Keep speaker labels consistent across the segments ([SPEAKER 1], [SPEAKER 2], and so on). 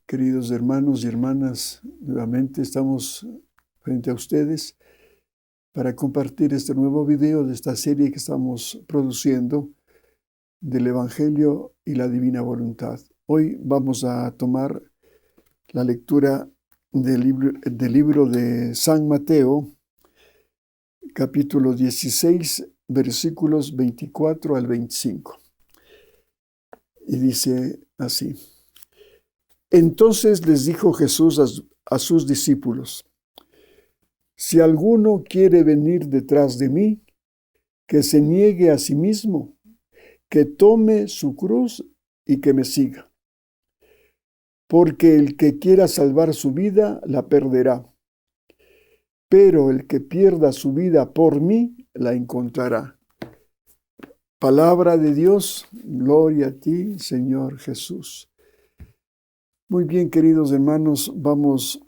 [SPEAKER 1] Queridos hermanos y hermanas, nuevamente estamos frente a ustedes para compartir este nuevo video de esta serie que estamos produciendo del Evangelio y la Divina Voluntad. Hoy vamos a tomar la lectura del libro de San Mateo, capítulo 16, versículos 24 al 25. Y dice así: Entonces les dijo Jesús a sus discípulos: Si alguno quiere venir detrás de mí, que se niegue a sí mismo, que tome su cruz y que me siga. Porque el que quiera salvar su vida, la perderá. Pero el que pierda su vida por mí, la encontrará. Palabra de Dios, gloria a ti, Señor Jesús. Muy bien, queridos hermanos, vamos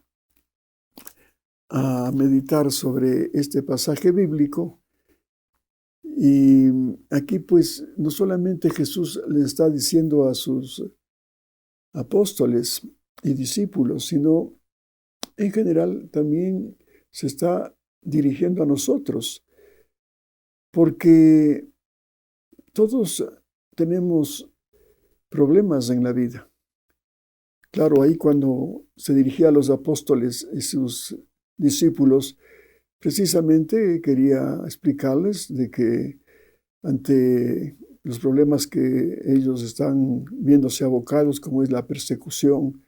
[SPEAKER 1] a meditar sobre este pasaje bíblico. Y aquí pues no solamente Jesús le está diciendo a sus apóstoles y discípulos, sino en general también se está dirigiendo a nosotros, porque todos tenemos problemas en la vida. Claro, ahí cuando se dirigía a los apóstoles y sus discípulos, precisamente quería explicarles de que ante los problemas que ellos están viéndose abocados, como es la persecución,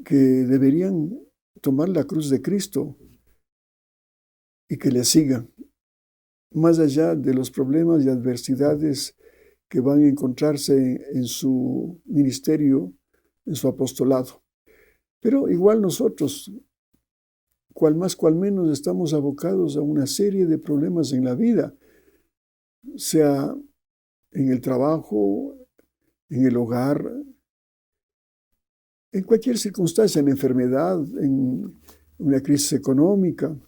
[SPEAKER 1] que deberían tomar la cruz de Cristo y que le sigan, más allá de los problemas y adversidades que van a encontrarse en su ministerio, en su apostolado. Pero igual nosotros, cual más cual menos, estamos abocados a una serie de problemas en la vida, sea en el trabajo, en el hogar, en cualquier circunstancia, en enfermedad, en una crisis económica,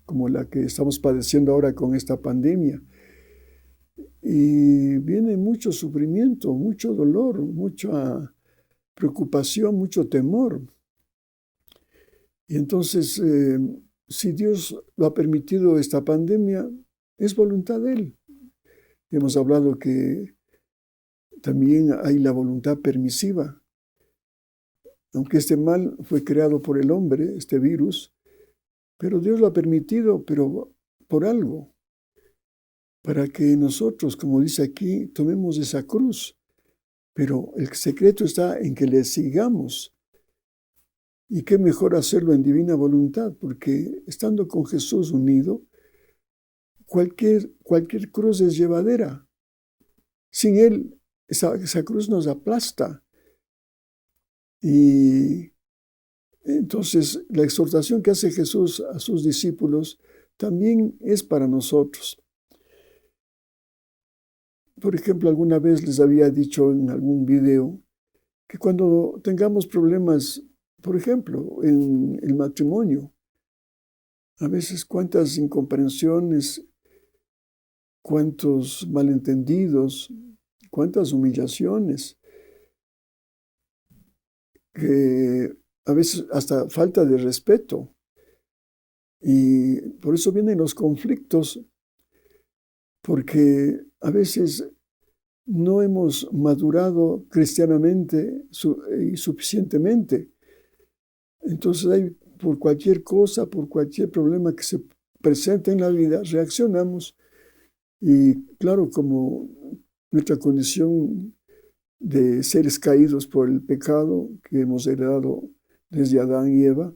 [SPEAKER 1] como la que estamos padeciendo ahora con esta pandemia. Y viene mucho sufrimiento, mucho dolor, mucha preocupación, mucho temor. Y entonces, si Dios lo ha permitido esta pandemia, es voluntad de Él. Hemos hablado que también hay la voluntad permisiva. Aunque este mal fue creado por el hombre, este virus, pero Dios lo ha permitido, pero por algo, para que nosotros, como dice aquí, tomemos esa cruz. Pero el secreto está en que le sigamos. Y qué mejor hacerlo en divina voluntad, porque estando con Jesús unido, cualquier cruz es llevadera. Sin Él, esa cruz nos aplasta. Y entonces la exhortación que hace Jesús a sus discípulos también es para nosotros. Por ejemplo, alguna vez les había dicho en algún video que cuando tengamos problemas, por ejemplo, en el matrimonio, a veces cuántas incomprensiones, cuántos malentendidos, cuántas humillaciones, que a veces hasta falta de respeto. Y por eso vienen los conflictos, porque a veces no hemos madurado cristianamente y suficientemente. Entonces hay, por cualquier cosa, por cualquier problema que se presente en la vida, reaccionamos. Y claro, como nuestra condición de seres caídos por el pecado que hemos heredado desde Adán y Eva,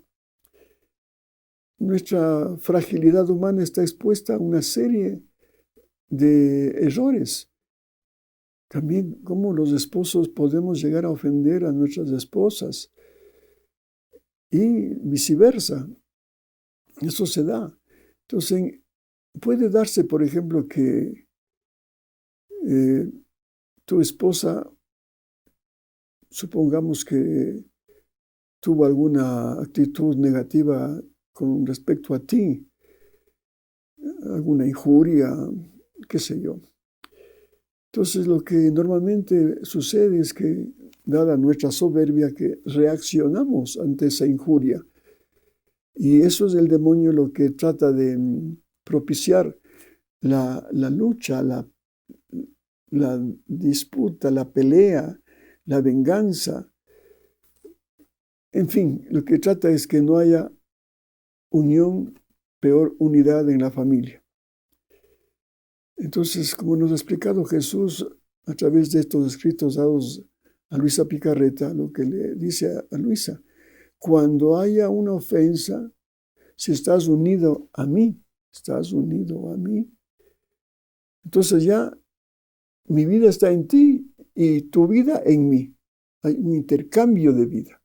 [SPEAKER 1] nuestra fragilidad humana está expuesta a una serie de errores. También como los esposos podemos llegar a ofender a nuestras esposas y viceversa. Eso se da. Entonces, puede darse, por ejemplo, que tu esposa, supongamos que tuvo alguna actitud negativa con respecto a ti, alguna injuria, qué sé yo. Entonces lo que normalmente sucede es que dada nuestra soberbia, que reaccionamos ante esa injuria. Y eso es el demonio lo que trata de propiciar la lucha, la disputa, la pelea, la venganza. En fin, lo que trata es que no haya unión, peor unidad en la familia. Entonces, como nos ha explicado Jesús a través de estos escritos dados a Luisa Picarreta, lo que le dice a Luisa: cuando haya una ofensa, si estás unido a mí, entonces ya mi vida está en ti y tu vida en mí. Hay un intercambio de vida.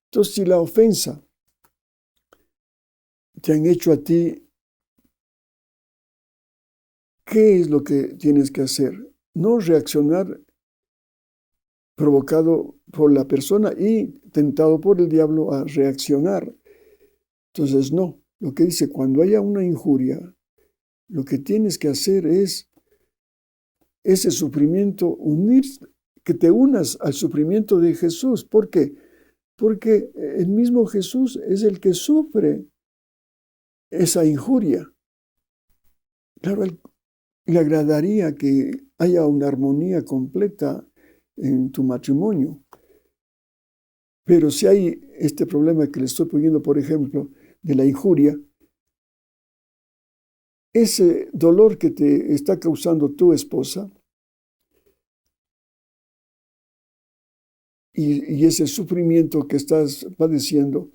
[SPEAKER 1] Entonces, si la ofensa te han hecho a ti, ¿qué es lo que tienes que hacer? No reaccionar provocado por la persona y tentado por el diablo a reaccionar. Entonces, no. Lo que dice, cuando haya una injuria, lo que tienes que hacer es ese sufrimiento, que te unas al sufrimiento de Jesús. ¿Por qué? Porque el mismo Jesús es el que sufre esa injuria. Claro, a él le agradaría que haya una armonía completa en tu matrimonio. Pero si hay este problema que le estoy poniendo, por ejemplo, de la injuria, ese dolor que te está causando tu esposa y ese sufrimiento que estás padeciendo,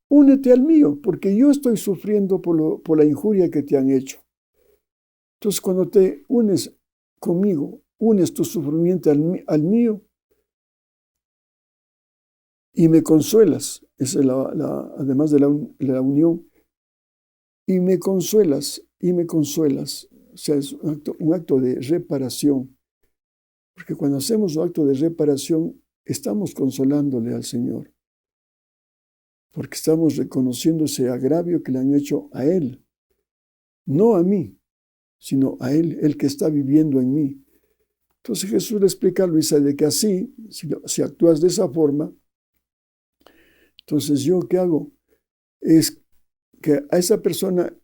[SPEAKER 1] únete al mío, porque yo estoy sufriendo por la injuria que te han hecho. Entonces, cuando te unes conmigo, unes tu sufrimiento al mío y me consuelas, esa es además de la unión, y me consuelas, o sea, es un acto de reparación, porque cuando hacemos un acto de reparación, estamos consolándole al Señor, porque estamos reconociendo ese agravio que le han hecho a Él, no a mí, sino a Él, el que está viviendo en mí. Entonces Jesús le explica a Luisa de que así, si actúas de esa forma, entonces yo, ¿qué hago? Es que a esa persona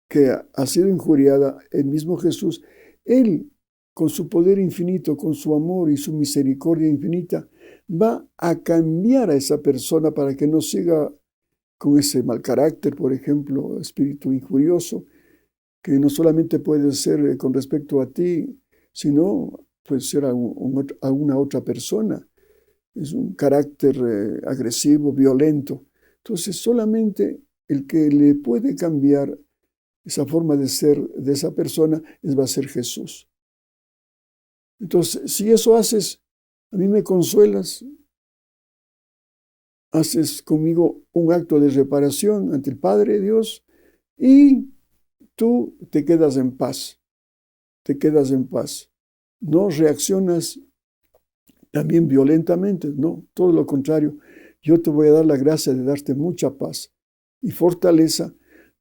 [SPEAKER 1] que ha sido injuriada, el mismo Jesús, Él, con su poder infinito, con su amor y su misericordia infinita, va a cambiar a esa persona para que no siga con ese mal carácter, por ejemplo, espíritu injurioso, que no solamente puede ser con respecto a ti, sino puede ser a una otra persona. Es un carácter agresivo, violento. Entonces, solamente el que le puede cambiar esa forma de ser de esa persona va a ser Jesús. Entonces, si eso haces, a mí me consuelas, haces conmigo un acto de reparación ante el Padre Dios y tú te quedas en paz, No reaccionas también violentamente, no, todo lo contrario. Yo te voy a dar la gracia de darte mucha paz y fortaleza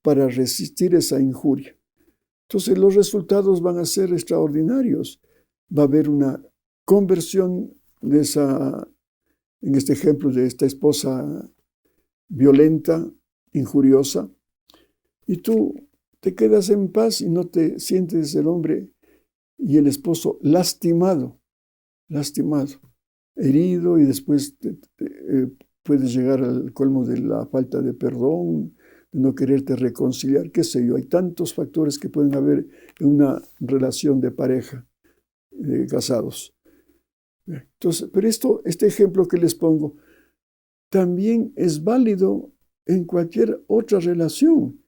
[SPEAKER 1] para resistir esa injuria. Entonces los resultados van a ser extraordinarios. Va a haber una conversión en este ejemplo de esta esposa violenta, injuriosa, y tú te quedas en paz y no te sientes el hombre y el esposo lastimado, herido, y después puedes llegar al colmo de la falta de perdón, de no quererte reconciliar, qué sé yo. Hay tantos factores que pueden haber en una relación de pareja, de casados. Entonces, pero este ejemplo que les pongo también es válido en cualquier otra relación.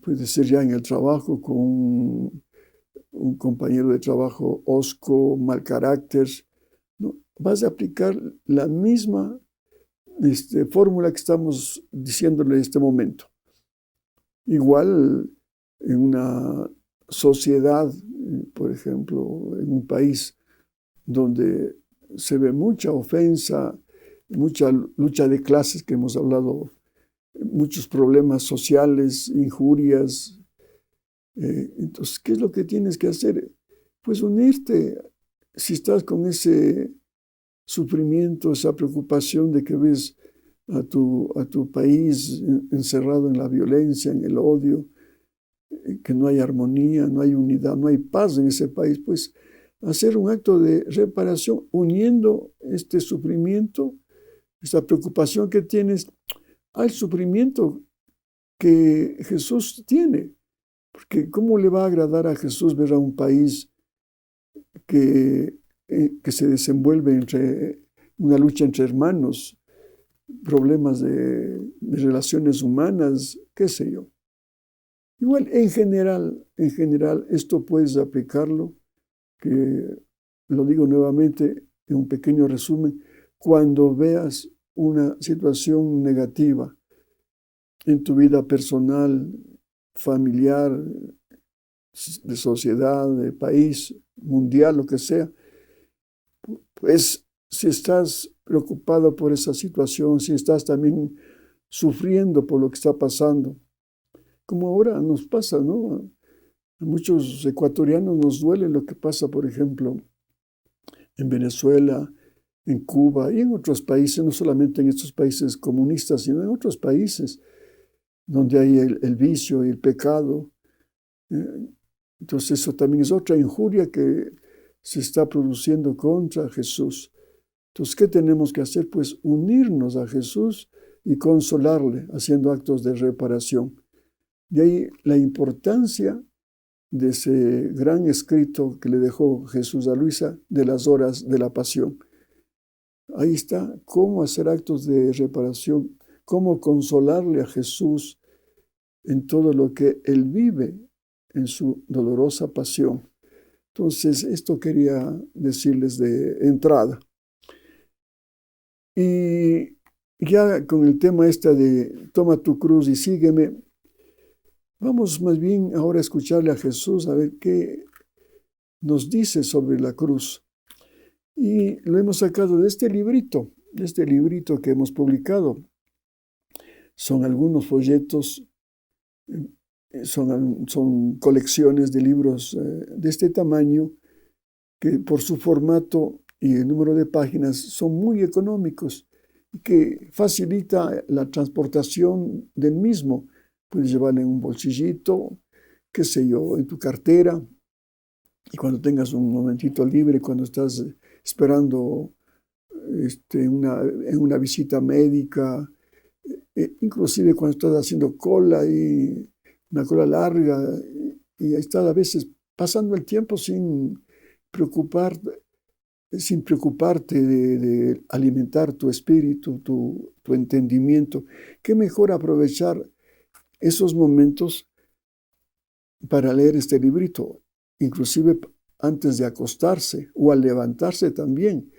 [SPEAKER 1] Puede ser ya en el trabajo con un compañero de trabajo hosco, mal carácter, ¿no? Vas a aplicar la misma fórmula que estamos diciéndole en este momento. Igual en una sociedad, por ejemplo, en un país donde se ve mucha ofensa, mucha lucha de clases que hemos hablado, muchos problemas sociales, injurias. Entonces, ¿qué es lo que tienes que hacer? Pues unirte si estás con ese sufrimiento, esa preocupación de que ves a tu país encerrado en la violencia, en el odio, que no hay armonía, no hay unidad, no hay paz en ese país, pues hacer un acto de reparación uniendo este sufrimiento, esta preocupación que tienes al sufrimiento que Jesús tiene. Porque ¿cómo le va a agradar a Jesús ver a un país que se desenvuelve entre una lucha entre hermanos, problemas de relaciones humanas, qué sé yo? Igual, en general, esto puedes aplicarlo, que lo digo nuevamente en un pequeño resumen, cuando veas una situación negativa en tu vida personal, familiar, de sociedad, de país, mundial, lo que sea, pues si estás preocupado por esa situación, si estás también sufriendo por lo que está pasando, como ahora nos pasa, ¿no? A muchos ecuatorianos nos duele lo que pasa, por ejemplo, en Venezuela, en Cuba y en otros países, no solamente en estos países comunistas, sino en otros países donde hay el vicio y el pecado. Entonces eso también es otra injuria que se está produciendo contra Jesús. Entonces, ¿qué tenemos que hacer? Pues unirnos a Jesús y consolarle, haciendo actos de reparación. De ahí la importancia de ese gran escrito que le dejó Jesús a Luisa de las horas de la pasión. Ahí está cómo hacer actos de reparación, cómo consolarle a Jesús en todo lo que Él vive en su dolorosa pasión. Entonces, esto quería decirles de entrada. Y ya con el tema de toma tu cruz y sígueme, vamos más bien ahora a escucharle a Jesús, a ver qué nos dice sobre la cruz. Y lo hemos sacado de este librito que hemos publicado. Son algunos folletos, son colecciones de libros de este tamaño que por su formato y el número de páginas son muy económicos y que facilita la transportación del mismo. Puedes llevarlo en un bolsillito, qué sé yo, en tu cartera, y cuando tengas un momentito libre, cuando estás esperando en una visita médica, inclusive cuando estás haciendo cola y una cola larga, y estás a veces pasando el tiempo sin preocuparte de alimentar tu espíritu, tu entendimiento. Qué mejor aprovechar esos momentos para leer este librito, inclusive antes de acostarse o al levantarse también,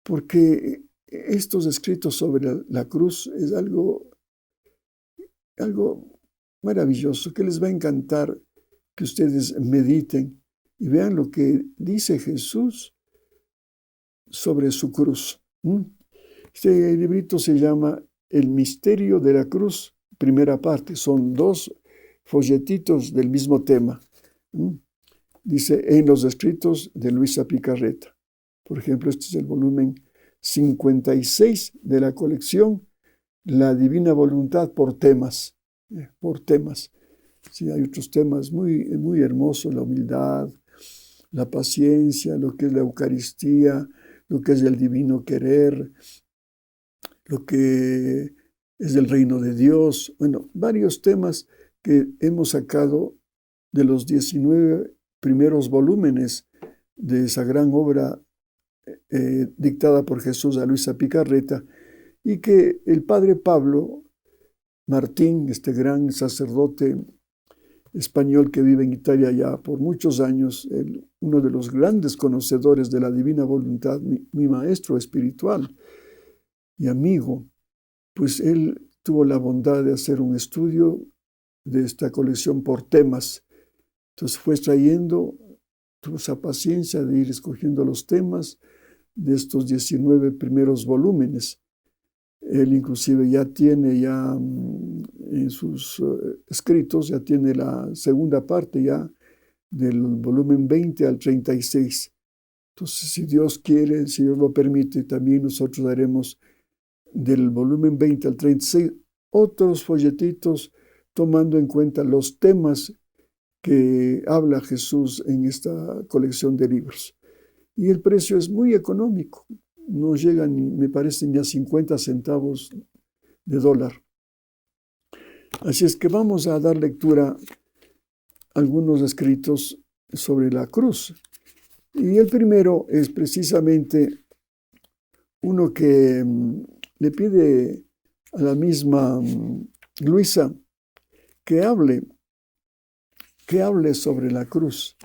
[SPEAKER 1] porque estos escritos sobre la cruz es algo maravilloso que les va a encantar que ustedes mediten y vean lo que dice Jesús sobre su cruz. Este librito se llama El misterio de la cruz, primera parte. Son 2 folletitos del mismo tema. Dice, en los escritos de Luisa Picarreta. Por ejemplo, este es el volumen 56 de la colección La Divina Voluntad por temas. Por temas. Sí, hay otros temas muy, muy hermosos, la humildad, la paciencia, lo que es la Eucaristía, lo que es el divino querer, lo que es el reino de Dios. Bueno, varios temas que hemos sacado de los 19 primeros volúmenes de esa gran obra dictada por Jesús a Luisa Picarreta, y que el padre Pablo Martín, este gran sacerdote español que vive en Italia ya por muchos años, uno de los grandes conocedores de la divina voluntad, mi maestro espiritual y amigo, pues él tuvo la bondad de hacer un estudio de esta colección por temas. Entonces fue tuvo esa paciencia de ir escogiendo los temas de estos 19 primeros volúmenes. Él inclusive ya tiene en sus escritos, ya tiene la segunda parte ya del volumen 20 al 36. Entonces, si Dios quiere, si Dios lo permite, también nosotros daremos del volumen 20 al 36 otros folletitos tomando en cuenta los temas que habla Jesús en esta colección de libros. Y el precio es muy económico, no llega ni, me parece, ni a 50 centavos de dólar. Así es que vamos a dar lectura a algunos escritos sobre la cruz. Y el primero es precisamente uno que le pide a la misma Luisa que hable sobre la cruz.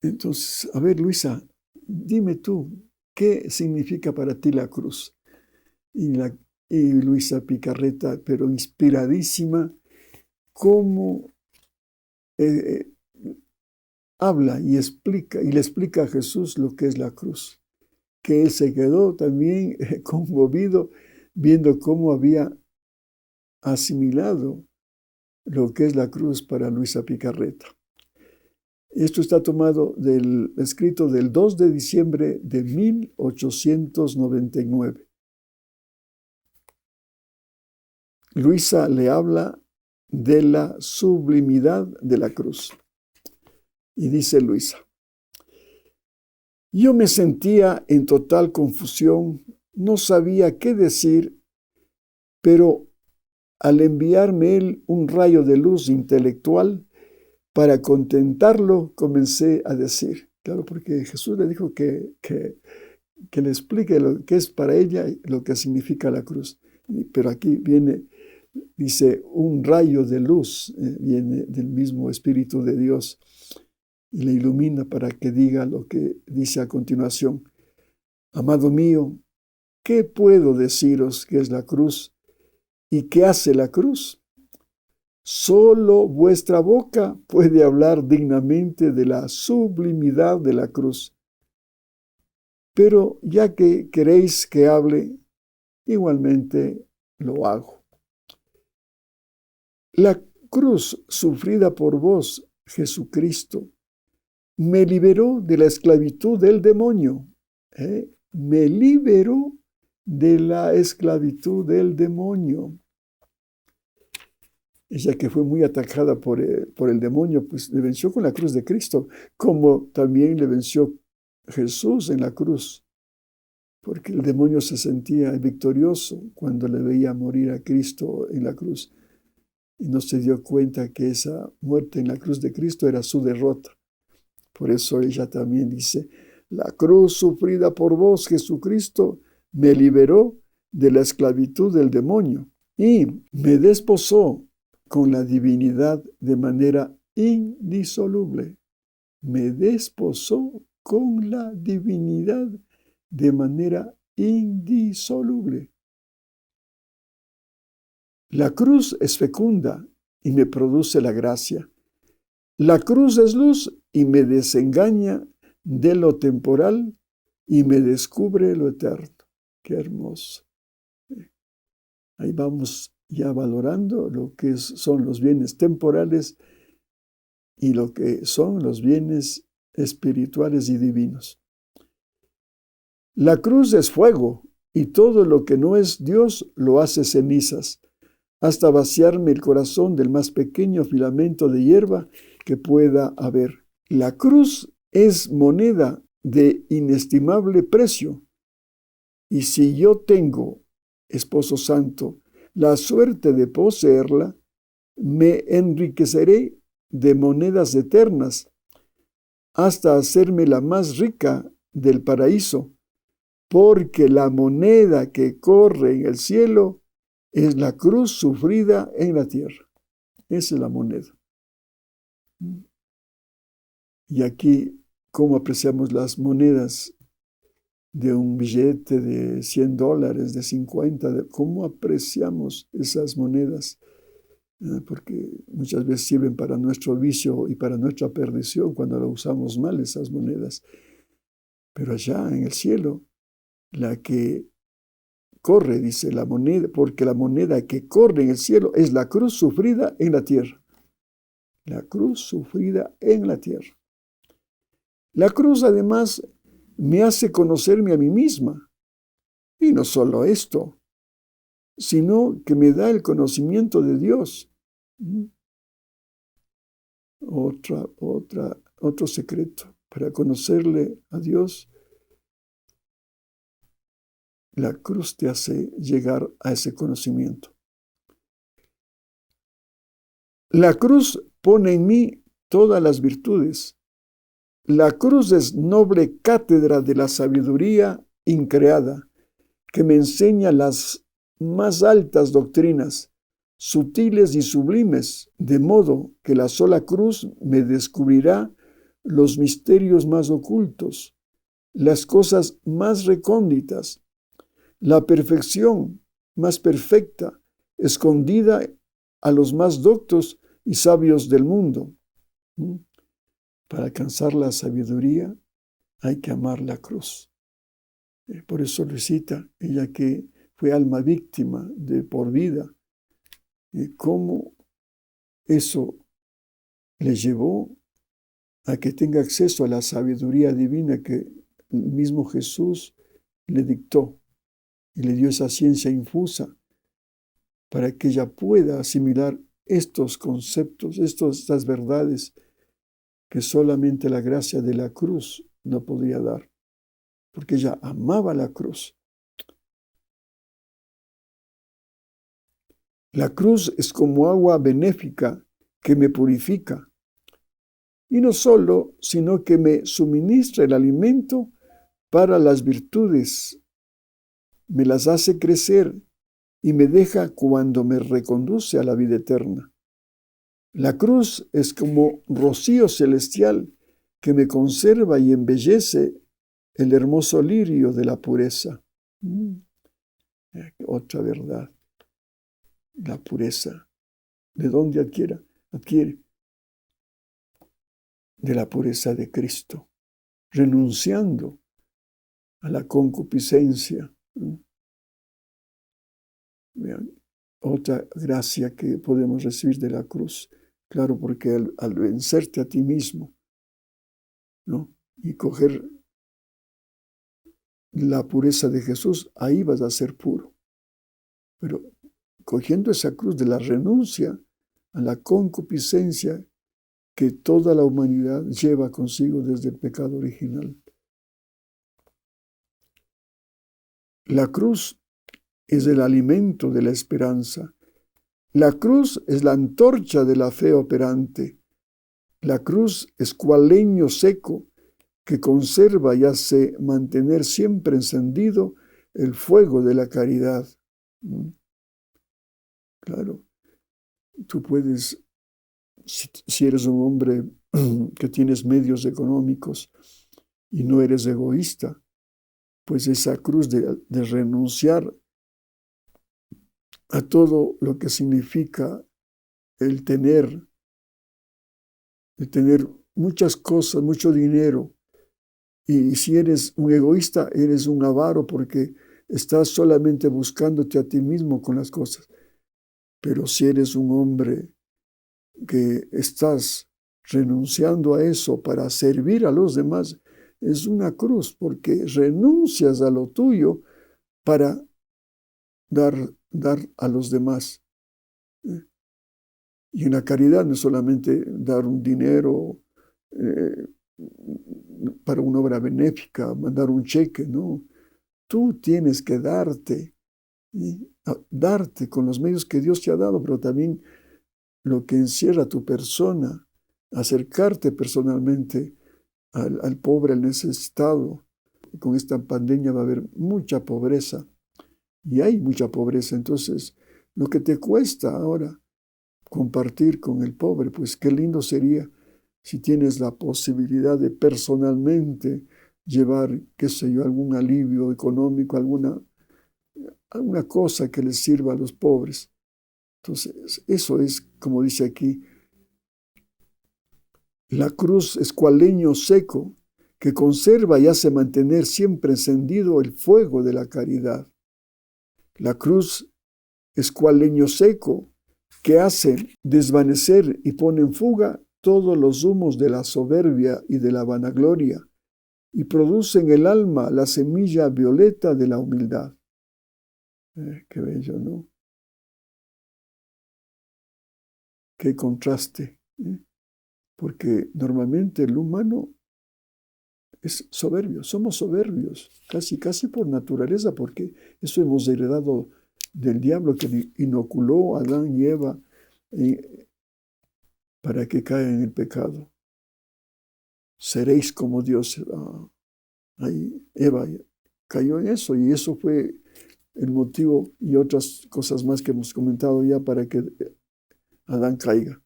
[SPEAKER 1] Entonces, a ver, Luisa, dime tú, ¿qué significa para ti la cruz? Y Luisa Picarreta, pero inspiradísima, cómo habla y le explica a Jesús lo que es la cruz, que él se quedó también conmovido viendo cómo había asimilado lo que es la cruz para Luisa Picarreta. Esto está tomado del escrito del 2 de diciembre de 1899. Luisa le habla de la sublimidad de la cruz. Y dice Luisa: yo me sentía en total confusión, no sabía qué decir, pero al enviarme él un rayo de luz intelectual para contentarlo, comencé a decir. Claro, porque Jesús le dijo que le explique lo que es para ella y lo que significa la cruz. Pero aquí dice, un rayo de luz, viene del mismo Espíritu de Dios y le ilumina para que diga lo que dice a continuación. Amado mío, ¿qué puedo deciros que es la cruz y qué hace la cruz? Solo vuestra boca puede hablar dignamente de la sublimidad de la cruz. Pero ya que queréis que hable, igualmente lo hago. La cruz sufrida por vos, Jesucristo, me liberó de la esclavitud del demonio. Me liberó de la esclavitud del demonio. Ella, que fue muy atacada por el demonio, pues le venció con la cruz de Cristo, como también le venció Jesús en la cruz, porque el demonio se sentía victorioso cuando le veía morir a Cristo en la cruz y no se dio cuenta que esa muerte en la cruz de Cristo era su derrota. Por eso ella también dice: la cruz sufrida por vos, Jesucristo, me liberó de la esclavitud del demonio y me desposó con la divinidad de manera indisoluble. Me desposó con la divinidad de manera indisoluble. La cruz es fecunda y me produce la gracia. La cruz es luz y me desengaña de lo temporal y me descubre lo eterno. Qué hermoso. Ahí vamos ya valorando lo que son los bienes temporales y lo que son los bienes espirituales y divinos. La cruz es fuego y todo lo que no es Dios lo hace cenizas, hasta vaciarme el corazón del más pequeño filamento de hierba que pueda haber. La cruz es moneda de inestimable precio, y si yo tengo, esposo santo, la suerte de poseerla, me enriqueceré de monedas eternas hasta hacerme la más rica del paraíso, porque la moneda que corre en el cielo es la cruz sufrida en la tierra. Esa es la moneda. Y aquí, ¿cómo apreciamos las monedas de un billete de $100, de 50? ¿Cómo apreciamos esas monedas? Porque muchas veces sirven para nuestro vicio y para nuestra perdición cuando lo usamos mal, esas monedas. Pero allá en el cielo, la que corre, dice la moneda, porque la moneda que corre en el cielo es la cruz sufrida en la tierra. La cruz sufrida en la tierra. La cruz además me hace conocerme a mí misma. Y no solo esto, sino que me da el conocimiento de Dios. Otro secreto para conocerle a Dios. La cruz te hace llegar a ese conocimiento. La cruz pone en mí todas las virtudes. La cruz es noble cátedra de la sabiduría increada, que me enseña las más altas doctrinas, sutiles y sublimes, de modo que la sola cruz me descubrirá los misterios más ocultos, las cosas más recónditas, la perfección más perfecta, escondida a los más doctos y sabios del mundo. Para alcanzar la sabiduría hay que amar la cruz. Por eso Luisita, ella que fue alma víctima de por vida, cómo eso le llevó a que tenga acceso a la sabiduría divina que el mismo Jesús le dictó y le dio esa ciencia infusa para que ella pueda asimilar estos conceptos, estas verdades que solamente la gracia de la cruz no podía dar, porque ella amaba la cruz. La cruz es como agua benéfica que me purifica, y no solo, sino que me suministra el alimento para las virtudes, me las hace crecer y me deja cuando me reconduce a la vida eterna. La cruz es como rocío celestial que me conserva y embellece el hermoso lirio de la pureza. Otra verdad, la pureza. ¿De dónde adquiere? De la pureza de Cristo, renunciando a la concupiscencia. Vean, otra gracia que podemos recibir de la cruz. Claro, porque al vencerte a ti mismo, ¿no?, y coger la pureza de Jesús, ahí vas a ser puro. Pero cogiendo esa cruz de la renuncia a la concupiscencia que toda la humanidad lleva consigo desde el pecado original. La cruz es el alimento de la esperanza. La cruz es la antorcha de la fe operante. La cruz es cual leño seco que conserva y hace mantener siempre encendido el fuego de la caridad. Claro, tú puedes, si eres un hombre que tienes medios económicos y no eres egoísta, pues esa cruz de renunciar a todo lo que significa el tener muchas cosas, mucho dinero. Y si eres un egoísta, eres un avaro porque estás solamente buscándote a ti mismo con las cosas. Pero si eres un hombre que estás renunciando a eso para servir a los demás, es una cruz porque renuncias a lo tuyo para dar a los demás. Y en la caridad no es solamente dar un dinero para una obra benéfica, mandar un cheque, no. Tú tienes que darte con los medios que Dios te ha dado, pero también lo que encierra tu persona, acercarte personalmente al pobre, al necesitado. Con esta pandemia va a haber mucha pobreza, y hay mucha pobreza. Entonces, lo que te cuesta ahora compartir con el pobre, pues qué lindo sería si tienes la posibilidad de personalmente llevar, qué sé yo, algún alivio económico, alguna cosa que les sirva a los pobres. Entonces, eso es, como dice aquí, la cruz es cual leño seco que conserva y hace mantener siempre encendido el fuego de la caridad. La cruz es cual leño seco que hace desvanecer y pone en fuga todos los humos de la soberbia y de la vanagloria, y produce en el alma la semilla violeta de la humildad. Qué bello, ¿no? Qué contraste, porque normalmente el humano es soberbio, somos soberbios, casi por naturaleza, porque eso hemos heredado del diablo que inoculó a Adán y Eva para que caigan en el pecado. Seréis como Dios. Ahí Eva cayó en eso, y eso fue el motivo y otras cosas más que hemos comentado ya para que Adán caiga.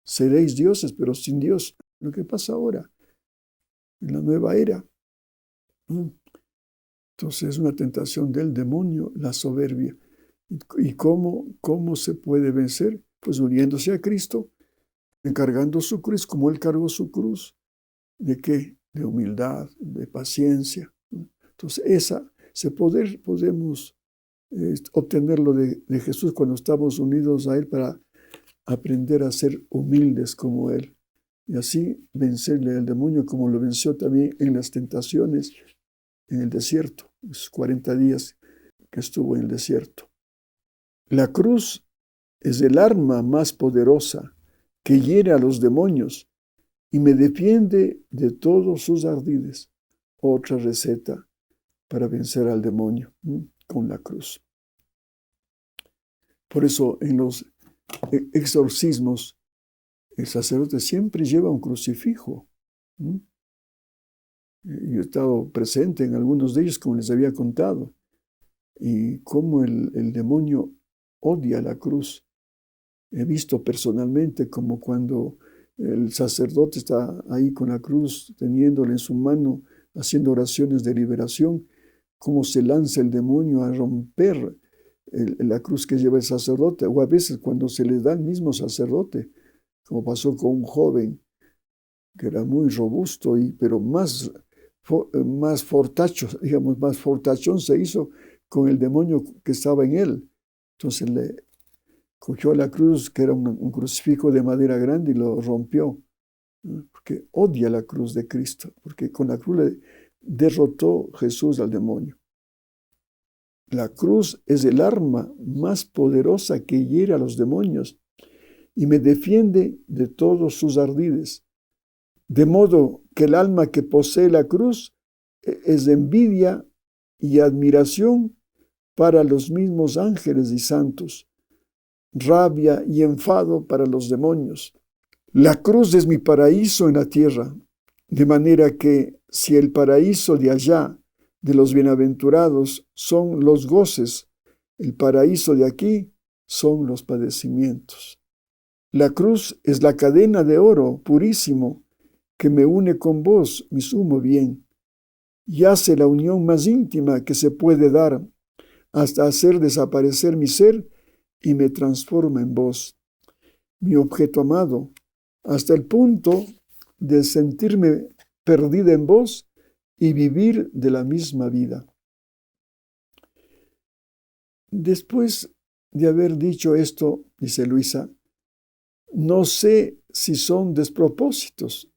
[SPEAKER 1] Seréis dioses, pero sin Dios. Lo que pasa ahora, en la nueva era. Entonces es una tentación del demonio, la soberbia. ¿Y cómo se puede vencer? Pues uniéndose a Cristo, encargando su cruz, como Él cargó su cruz. ¿De qué? De humildad, de paciencia. Entonces podemos obtenerlo de Jesús cuando estamos unidos a Él para aprender a ser humildes como Él. Y así vencerle al demonio como lo venció también en las tentaciones en el desierto, esos 40 días que estuvo en el desierto. La cruz es el arma más poderosa que hiere a los demonios y me defiende de todos sus ardides. Otra receta para vencer al demonio, con la cruz. Por eso en los exorcismos el sacerdote siempre lleva un crucifijo. Yo he estado presente en algunos de ellos, como les había contado, y cómo el demonio odia la cruz. He visto personalmente como cuando el sacerdote está ahí con la cruz, teniéndola en su mano, haciendo oraciones de liberación, cómo se lanza el demonio a romper la cruz que lleva el sacerdote, o a veces cuando se le da al mismo sacerdote, como pasó con un joven que era muy robusto, pero más fortacho, digamos, más fortachón se hizo con el demonio que estaba en él. Entonces le cogió la cruz, que era un crucifijo de madera grande, y lo rompió, porque odia la cruz de Cristo, porque con la cruz le derrotó Jesús al demonio. La cruz es el arma más poderosa que hiere a los demonios y me defiende de todos sus ardides. De modo que el alma que posee la cruz es envidia y admiración para los mismos ángeles y santos, rabia y enfado para los demonios. La cruz es mi paraíso en la tierra, de manera que si el paraíso de allá, de los bienaventurados, son los goces, el paraíso de aquí son los padecimientos. La cruz es la cadena de oro purísimo que me une con vos, mi sumo bien, y hace la unión más íntima que se puede dar, hasta hacer desaparecer mi ser y me transforma en vos, mi objeto amado, hasta el punto de sentirme perdida en vos y vivir de la misma vida. Después de haber dicho esto, dice Luisa, no sé si son despropósitos.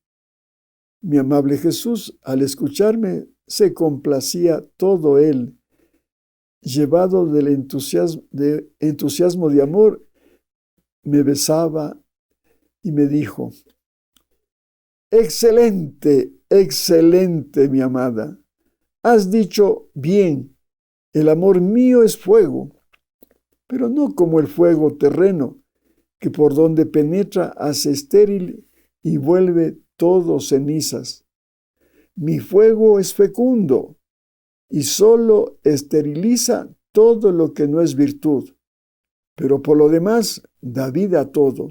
[SPEAKER 1] Mi amable Jesús, al escucharme, se complacía todo él, llevado del entusiasmo de amor, me besaba y me dijo, excelente, excelente, mi amada, has dicho bien, el amor mío es fuego, pero no como el fuego terreno, que por donde penetra hace estéril y vuelve todo cenizas. Mi fuego es fecundo y solo esteriliza todo lo que no es virtud, pero por lo demás da vida a todo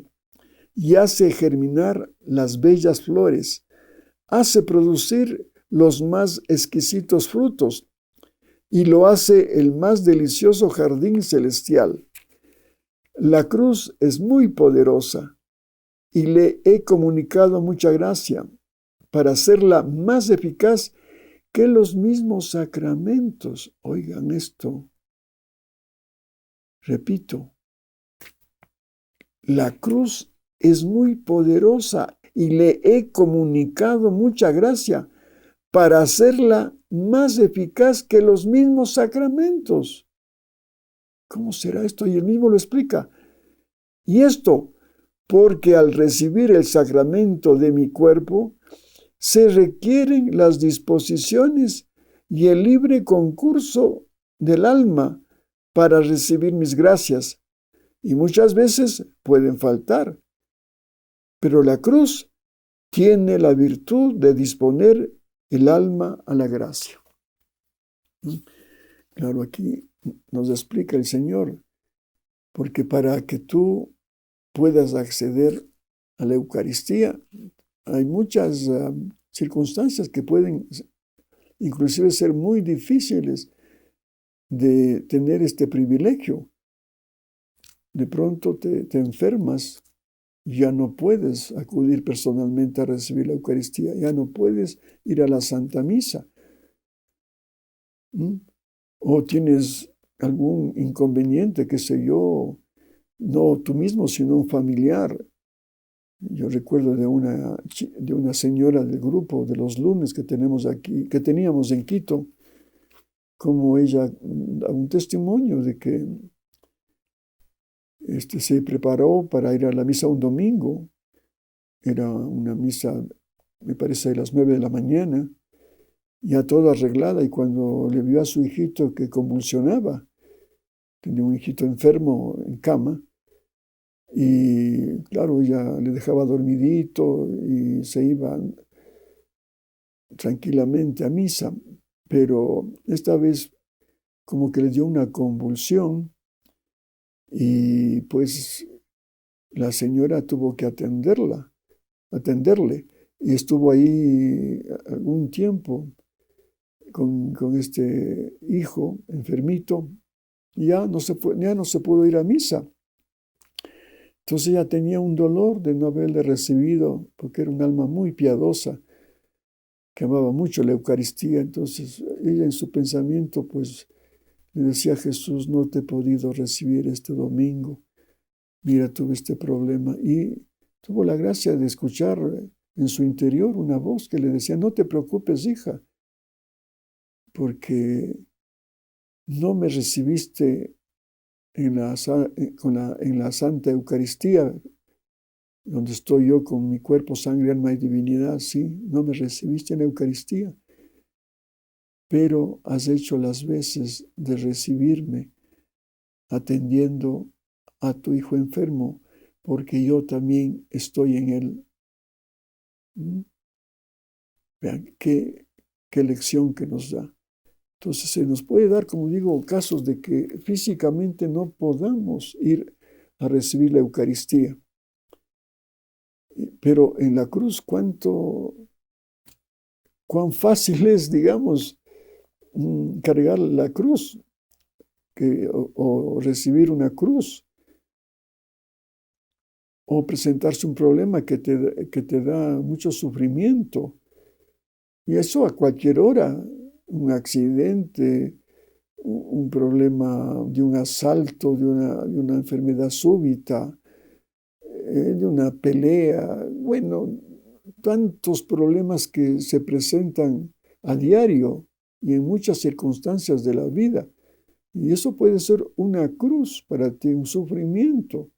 [SPEAKER 1] y hace germinar las bellas flores, hace producir los más exquisitos frutos y lo hace el más delicioso jardín celestial. La cruz es muy poderosa y le he comunicado mucha gracia para hacerla más eficaz que los mismos sacramentos. Oigan esto. Repito, la cruz es muy poderosa y le he comunicado mucha gracia para hacerla más eficaz que los mismos sacramentos. ¿Cómo será esto? Y él mismo lo explica. Y esto, porque al recibir el sacramento de mi cuerpo, se requieren las disposiciones y el libre concurso del alma para recibir mis gracias, y muchas veces pueden faltar. Pero la cruz tiene la virtud de disponer el alma a la gracia. Claro, aquí nos explica el Señor, porque para que tú puedas acceder a la Eucaristía, hay muchas circunstancias que pueden inclusive ser muy difíciles de tener este privilegio. De pronto te enfermas, ya no puedes acudir personalmente a recibir la Eucaristía, ya no puedes ir a la Santa Misa. O tienes algún inconveniente, qué sé yo, no tú mismo, sino un familiar. Yo recuerdo de una señora del grupo de los lunes que tenemos aquí, que teníamos en Quito, como ella da un testimonio de que se preparó para ir a la misa un domingo. Era una misa, me parece, a las 9 de la mañana, ya toda arreglada, y cuando le vio a su hijito que convulsionaba, tenía un hijito enfermo en cama, y claro, ella le dejaba dormidito y se iba tranquilamente a misa, pero esta vez como que le dio una convulsión y pues la señora tuvo que atenderle, y estuvo ahí algún tiempo con este hijo enfermito, y ya no se pudo ir a misa. Entonces ella tenía un dolor de no haberle recibido, porque era un alma muy piadosa, que amaba mucho la Eucaristía. Entonces ella en su pensamiento pues le decía a Jesús: no te he podido recibir este domingo, mira, tuve este problema. Y tuvo la gracia de escuchar en su interior una voz que le decía: no te preocupes, hija, porque no me recibiste en la Santa Eucaristía, donde estoy yo con mi cuerpo, sangre, alma y divinidad. Sí, no me recibiste en la Eucaristía, pero has hecho las veces de recibirme atendiendo a tu hijo enfermo, porque yo también estoy en él. Vean qué lección que nos da. Entonces se nos puede dar, como digo, casos de que físicamente no podamos ir a recibir la Eucaristía. Pero en la cruz, cuán fácil es, digamos, cargar la cruz o recibir una cruz, o presentarse un problema que te da mucho sufrimiento. Y eso a cualquier hora, un accidente, un problema de un asalto, de una enfermedad súbita, de una pelea. Bueno, tantos problemas que se presentan a diario y en muchas circunstancias de la vida. Y eso puede ser una cruz para ti, un sufrimiento.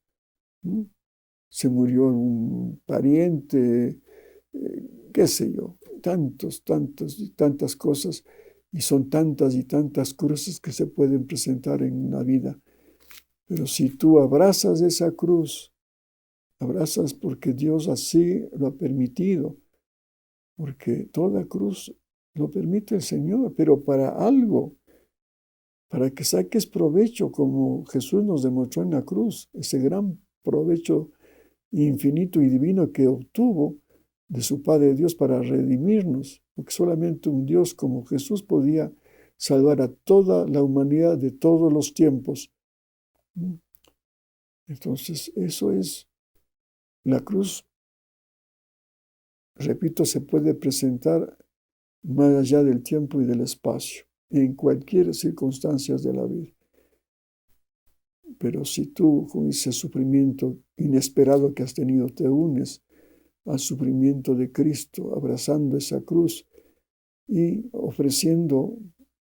[SPEAKER 1] Se murió un pariente, qué sé yo, tantas cosas, y son tantas y tantas cruces que se pueden presentar en la vida. Pero si tú abrazas esa cruz, abrazas porque Dios así lo ha permitido, porque toda cruz lo permite el Señor, pero para algo, para que saques provecho, como Jesús nos demostró en la cruz, ese gran provecho infinito y divino que obtuvo de su Padre Dios para redimirnos, porque solamente un Dios como Jesús podía salvar a toda la humanidad de todos los tiempos. Entonces, eso es la cruz. Repito, se puede presentar más allá del tiempo y del espacio, en cualquier circunstancia de la vida. Pero si tú, con ese sufrimiento inesperado que has tenido, te unes al sufrimiento de Cristo, abrazando esa cruz y ofreciendo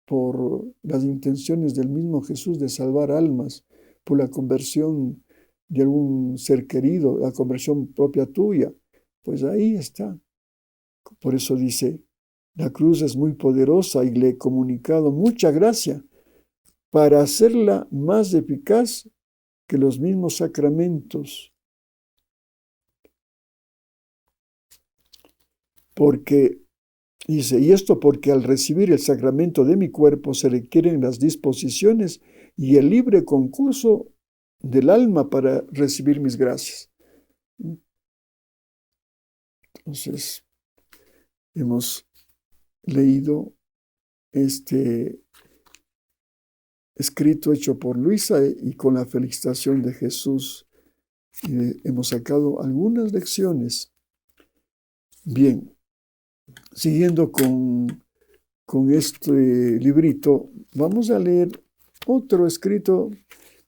[SPEAKER 1] por las intenciones del mismo Jesús de salvar almas, por la conversión de algún ser querido, la conversión propia tuya, pues ahí está. Por eso dice, la cruz es muy poderosa y le he comunicado mucha gracia para hacerla más eficaz que los mismos sacramentos. Porque, dice, y esto porque al recibir el sacramento de mi cuerpo se requieren las disposiciones y el libre concurso del alma para recibir mis gracias. Entonces, hemos leído este escrito hecho por Luisa y con la felicitación de Jesús. Hemos sacado algunas lecciones. Bien, siguiendo con este librito, vamos a leer otro escrito,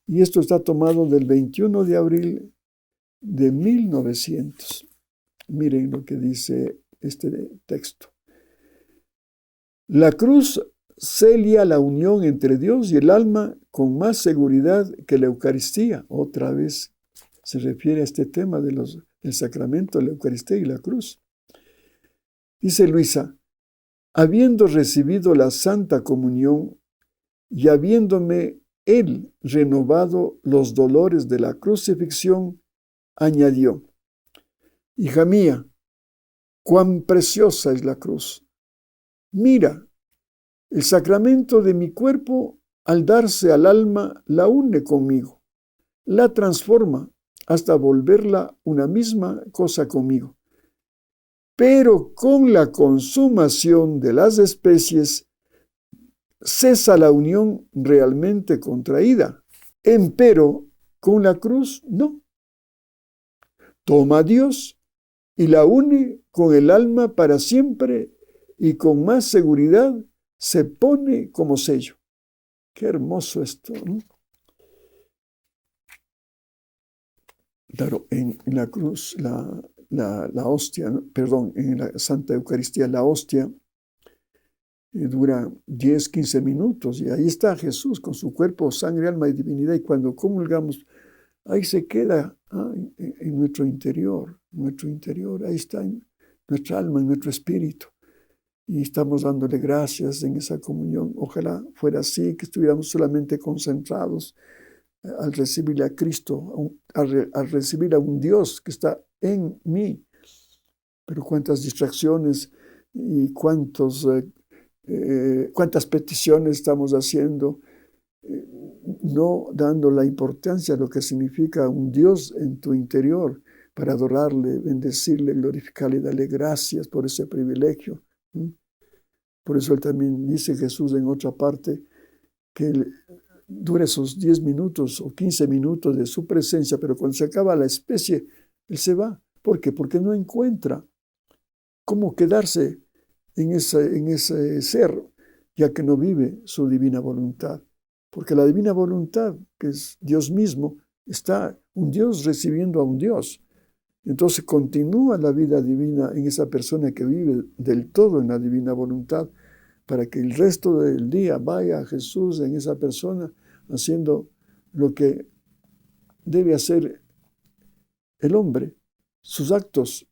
[SPEAKER 1] y esto está tomado del 21 de abril de 1900. Miren lo que dice este texto. La cruz sella la unión entre Dios y el alma con más seguridad que la Eucaristía. Otra vez se refiere a este tema del sacramento de la Eucaristía y la cruz. Dice Luisa, habiendo recibido la Santa Comunión y habiéndome él renovado los dolores de la crucifixión, añadió, hija mía, cuán preciosa es la cruz. Mira, el sacramento de mi cuerpo, al darse al alma, la une conmigo, la transforma hasta volverla una misma cosa conmigo. Pero con la consumación de las especies, cesa la unión realmente contraída. Empero, con la cruz, no. Toma a Dios y la une con el alma para siempre y con más seguridad se pone como sello. Qué hermoso esto, ¿no? Claro, en la cruz, la hostia, perdón, en la Santa Eucaristía, la hostia dura 10, 15 minutos y ahí está Jesús con su cuerpo, sangre, alma y divinidad, y cuando comulgamos, ahí se queda en nuestro interior, ahí está en nuestra alma, en nuestro espíritu. Y estamos dándole gracias en esa comunión. Ojalá fuera así, que estuviéramos solamente concentrados al recibir a Cristo, al recibir a un Dios que está en mí. Pero cuántas distracciones y cuántas peticiones estamos haciendo, no dando la importancia a lo que significa un Dios en tu interior, para adorarle, bendecirle, glorificarle, darle gracias por ese privilegio. Por eso él también dice, Jesús en otra parte, que dura esos 10 minutos o 15 minutos de su presencia, pero cuando se acaba la especie, él se va. ¿Por qué? Porque no encuentra cómo quedarse en ese ser, ya que no vive su divina voluntad. Porque la divina voluntad, que es Dios mismo, está un Dios recibiendo a un Dios. Entonces continúa la vida divina en esa persona que vive del todo en la divina voluntad, para que el resto del día vaya a Jesús en esa persona haciendo lo que debe hacer el hombre, sus actos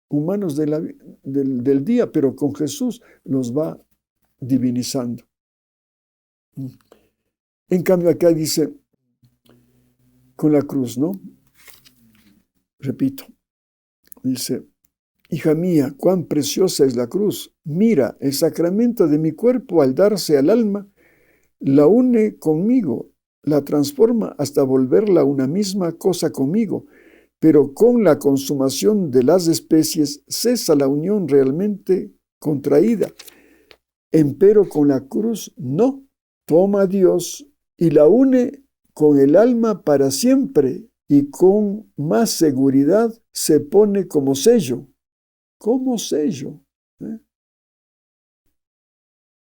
[SPEAKER 1] humanos del día, pero con Jesús los va divinizando. En cambio acá dice, con la cruz, ¿no? Repito, dice, hija mía, cuán preciosa es la cruz. Mira, el sacramento de mi cuerpo al darse al alma, la une conmigo, la transforma hasta volverla una misma cosa conmigo, pero con la consumación de las especies cesa la unión realmente contraída. Empero con la cruz no, toma a Dios y la une con el alma para siempre y con más seguridad se pone como sello. Como sello.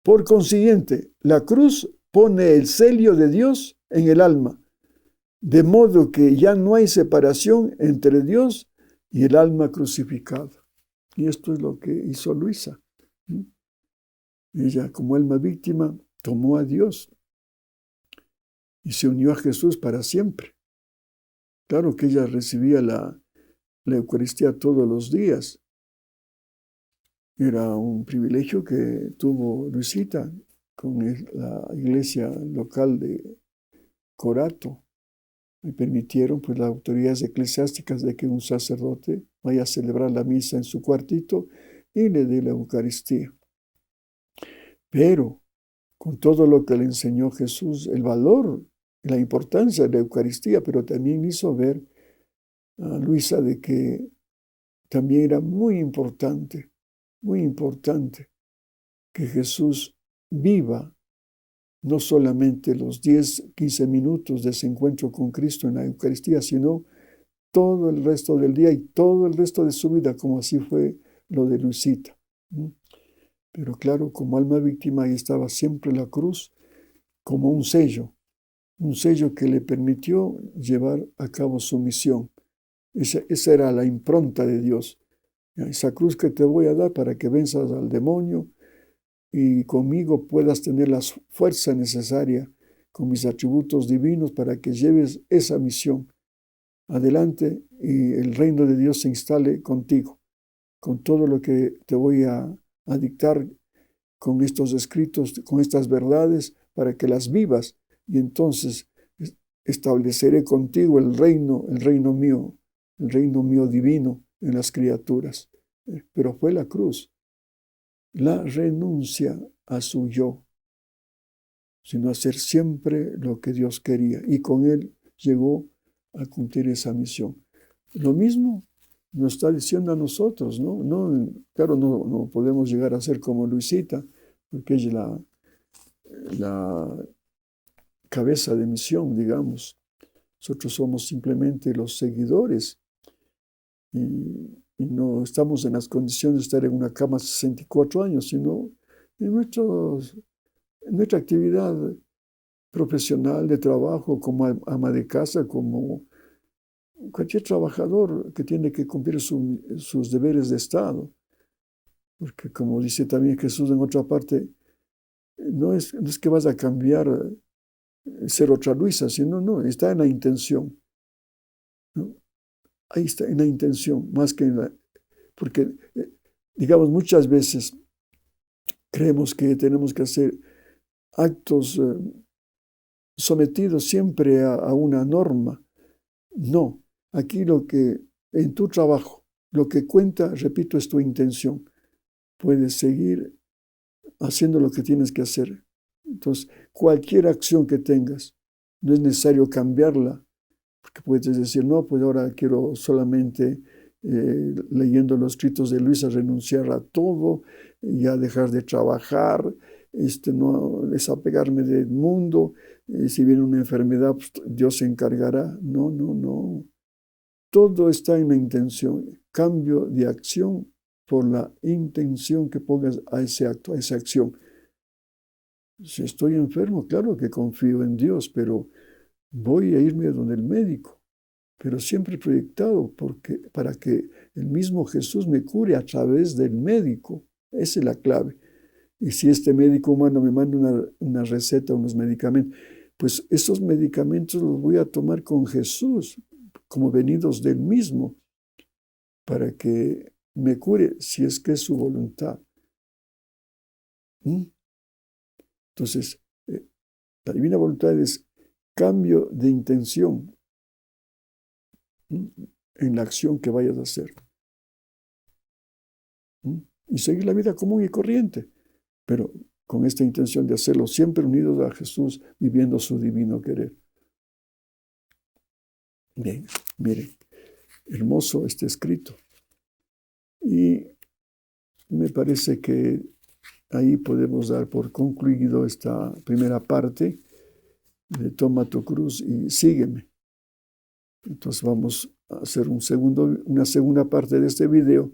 [SPEAKER 1] Por consiguiente, la cruz pone el sello de Dios en el alma, de modo que ya no hay separación entre Dios y el alma crucificada. Y esto es lo que hizo Luisa. Ella, como alma víctima, tomó a Dios y se unió a Jesús para siempre. Claro que ella recibía la Eucaristía todos los días. Era un privilegio que tuvo Luisita con la iglesia local de Corato. Me permitieron, pues, las autoridades eclesiásticas de que un sacerdote vaya a celebrar la misa en su cuartito y le dé la Eucaristía. Pero con todo lo que le enseñó Jesús, el valor y la importancia de la Eucaristía, pero también hizo ver a Luisa de que también era muy importante que Jesús viva no solamente los 10, 15 minutos de ese encuentro con Cristo en la Eucaristía, sino todo el resto del día y todo el resto de su vida, como así fue lo de Luisita. Pero claro, como alma víctima, ahí estaba siempre la cruz como un sello que le permitió llevar a cabo su misión. Esa era la impronta de Dios. Esa cruz que te voy a dar para que venzas al demonio y conmigo puedas tener la fuerza necesaria con mis atributos divinos para que lleves esa misión adelante y el reino de Dios se instale contigo, con todo lo que te voy a dictar con estos escritos, con estas verdades, para que las vivas y entonces estableceré contigo el reino mío divino en las criaturas. Pero fue la cruz, la renuncia a su yo, sino hacer siempre lo que Dios quería. Y con él llegó a cumplir esa misión. Lo mismo nos está diciendo a nosotros, ¿no? Claro, no podemos llegar a ser como Luisita, porque ella es la cabeza de misión, digamos. Nosotros somos simplemente los seguidores y no estamos en las condiciones de estar en una cama 64 años, sino en nuestra actividad profesional de trabajo, como ama de casa, como cualquier trabajador que tiene que cumplir sus deberes de Estado. Porque como dice también Jesús en otra parte, no es que vas a cambiar, ser otra Luisa, sino está en la intención, ¿no? Ahí está, en la intención, más que en la... Porque, digamos, muchas veces creemos que tenemos que hacer actos sometidos siempre a una norma. No, aquí en tu trabajo, lo que cuenta, repito, es tu intención. Puedes seguir haciendo lo que tienes que hacer. Entonces, cualquier acción que tengas, no es necesario cambiarla, porque puedes decir, no, pues ahora quiero solamente, leyendo los escritos de Luisa, renunciar a todo, ya dejar de trabajar, no desapegarme del mundo, si viene una enfermedad, pues Dios se encargará. No. Todo está en la intención. Cambio de acción por la intención que pongas a ese acto, a esa acción. Si estoy enfermo, claro que confío en Dios, pero voy a irme donde el médico, pero siempre proyectado para que el mismo Jesús me cure a través del médico. Esa es la clave. Y si este médico humano me manda una receta, unos medicamentos, pues esos medicamentos los voy a tomar con Jesús, como venidos del mismo, para que me cure si es que es su voluntad. Entonces, la divina voluntad es cambio de intención en la acción que vayas a hacer. Y seguir la vida común y corriente, pero con esta intención de hacerlo siempre unidos a Jesús, viviendo su divino querer. Bien, miren, hermoso este escrito. Y me parece que ahí podemos dar por concluido esta primera parte de Toma tu cruz y sígueme. Entonces vamos a hacer una segunda parte de este video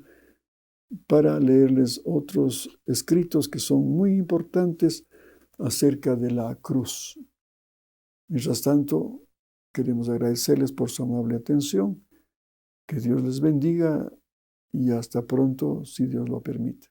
[SPEAKER 1] para leerles otros escritos que son muy importantes acerca de la cruz. Mientras tanto, queremos agradecerles por su amable atención Que Dios les bendiga y hasta pronto, si Dios lo permite.